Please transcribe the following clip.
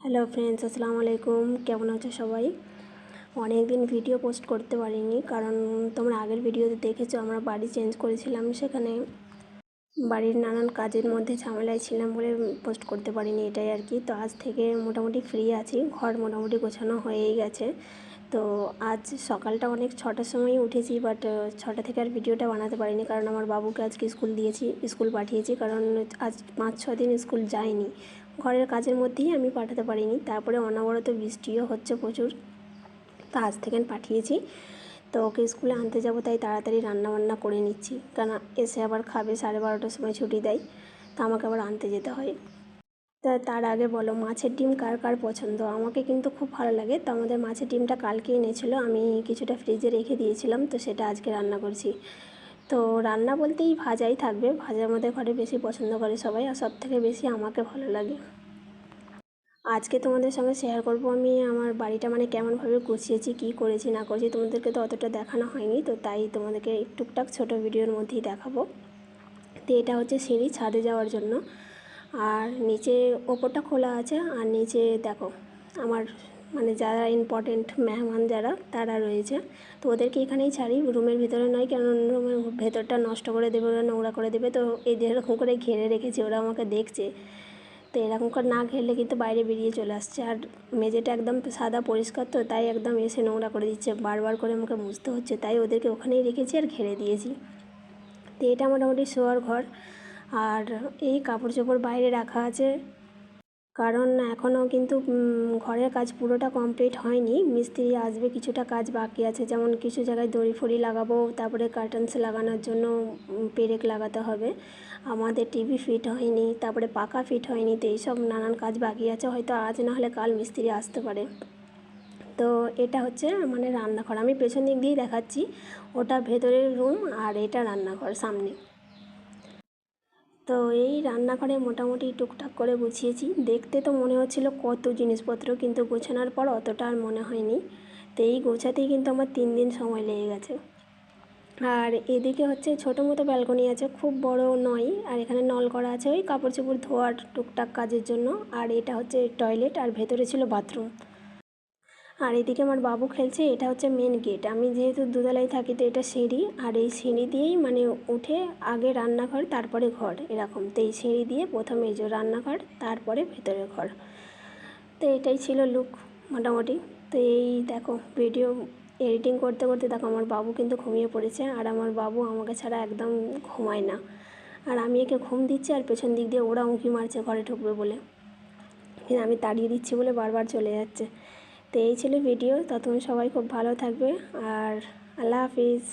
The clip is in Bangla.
হ্যালো ফ্রেন্ডস, আসসালামু আলাইকুম। কেমন আছো সবাই? অনেক দিন ভিডিও পোস্ট করতে পারিনি, কারণ তোমরা আগের ভিডিওতে দেখেছো আমরা বাড়ি চেঞ্জ করেছিলাম। সেখানে বাড়ির নানান কাজের মধ্যে ঝামেলায় ছিলাম বলে পোস্ট করতে পারিনি, এটাই আর কি। তো আজ থেকে মোটামুটি ফ্রি আছি, ঘর মোটামুটি গোছানো হয়েই গেছে। তো আজ সকালটা অনেক 6টার সময়ই উঠেছি, বাট 6টা থেকে আর ভিডিওটা বানাতে পারিনি, কারণ আমার বাবুকে আজকে স্কুল পাঠিয়েছি, কারণ আজ 5-6 দিন স্কুল যায়নি। ঘরের কাজের মধ্যেই আমি পাঠাতে পারিনি। তারপরে অনবরত বৃষ্টিও হচ্ছে প্রচুর, তো আজ থেকে পাঠিয়েছি। তো ওকে স্কুলে আনতে যাব, তাই তাড়াতাড়ি রান্নাবান্না করে নিচ্ছি, কারণ এসে আবার খাবে। 12:30টার সময় ছুটি দেয়, তো আমাকে আবার আনতে যেতে হয়। তা তার আগে বলো, মাছের ডিম কার কার পছন্দ? আমাকে কিন্তু খুব ভালো লাগে। তো আমাদের মাছের ডিমটা কালকে এনেছিলো, আমি কিছুটা ফ্রিজে রেখে দিয়েছিলাম, তো সেটা আজকে রান্না করছি। তো রান্না বলতেই ভাজাই থাকবে, ভাজা আমাদের ঘরে বেশি পছন্দ করে সবাই, আর সবথেকে বেশি আমাকে ভালো লাগে। আজকে তোমাদের সঙ্গে শেয়ার করব আমি আমার বাড়িটা মানে কেমনভাবে গুছিয়েছি, কী করেছি না করেছি। তোমাদেরকে তো অতটা দেখানো হয়নি, তো তাই তোমাদেরকে টুকটাক ছোটো ভিডিওর মধ্যেই দেখাবো। তো এটা হচ্ছে সিঁড়ি ছাদে যাওয়ার জন্য, আর নিচে ওপরটা খোলা আছে, আর নিচে দেখো আমার মানে যারা ইম্পর্টেন্ট মেহমান যারা তারা রয়েছে, তো ওদেরকে এখানেই ছাড়ি, রুমের ভিতরে নয়, কারণ রুমের ভেতরটা নষ্ট করে দেবে, ওরা নোংরা করে দেবে। তো এই যেরকম করে ঘিরে রেখেছি, ওরা আমাকে দেখছে, তো এরকম করে না ঘেরলে কিন্তু বাইরে বেরিয়ে চলে আসছে। আর মেঝেটা একদম সাদা পরিষ্কার, তো তাই একদম এসে নোংরা করে দিচ্ছে, বারবার করে আমাকে মুছতে হচ্ছে, তাই ওদেরকে ওখানেই রেখেছি আর ঘিরে দিয়েছি। তো এটা মোটামুটি শোয়ার ঘর, আর এই কাপড় চোপড় বাইরে রাখা আছে, কারণ এখনও কিন্তু ঘরের কাজ পুরোটা কমপ্লিট হয়নি। মিস্ত্রি আসবে, কিছুটা কাজ বাকি আছে, যেমন কিছু জায়গায় দড়ি ফড়ি লাগাবো, তারপরে কার্টেন্স লাগানোর জন্য পেরেক লাগাতে হবে। আমাদের টিভি ফিট হয়নি, তারপরে পাখা ফিট হয়নি, তো এইসব নানান কাজ বাকি আছে, হয়তো আজ না হলে কাল মিস্ত্রি আসতে পারে। তো এটা হচ্ছে মানে রান্নাঘর, আমি পেছন দিক দিয়েই দেখাচ্ছি, ওটা ভেতরের রুম আর এটা রান্নাঘর সামনে। তো এই রান্নাঘরে মোটামুটি টুকটাক করে গুছিয়েছি। দেখতে তো মনে হচ্ছিল কত জিনিসপত্র, কিন্তু গোছানোর পর অতটা আর মনে হয়নি। তো এই গোছাতেই কিন্তু আমার 3 দিন সময় লেগে গেছে। আর এদিকে হচ্ছে ছোটো মতো ব্যালকনি আছে, খুব বড় নয়, আর এখানে নল করা আছে ওই কাপড় চোপড় ধোয়ার টুকটাক কাজের জন্য। আর এটা হচ্ছে টয়লেট, আর ভেতরে ছিল বাথরুম। আর এদিকে আমার বাবু খেলছে, এটা হচ্ছে মেন গেট। আমি যেহেতু দুতলায় থাকি, তো এটা সিঁড়ি, আর এই সিঁড়ি দিয়েই মানে উঠে আগে রান্নাঘর তারপরে ঘর এরকম। তো এই সিঁড়ি দিয়ে প্রথমে এই যে রান্নাঘর, তারপরে ভেতরের ঘর। তো এটাই ছিল লুক মোটামুটি। তো এই দেখো ভিডিও এডিটিং করতে করতে দেখো আমার বাবু কিন্তু ঘুমিয়ে পড়েছে, আর আমার বাবু আমাকে ছাড়া একদম ঘুমায় না। আর আমি একে ঘুম দিচ্ছি, আর পেছন দিক দিয়ে ওরা উঁকি মারছে ঘরে ঢুকবে বলে, কিন্তু আমি তাড়িয়ে দিচ্ছি বলে বারবার চলে যাচ্ছে। তো এই ছিল ভিডিও। ততক্ষণ সবাই খুব ভালো থাকবে, আর আল্লাহ হাফিজ।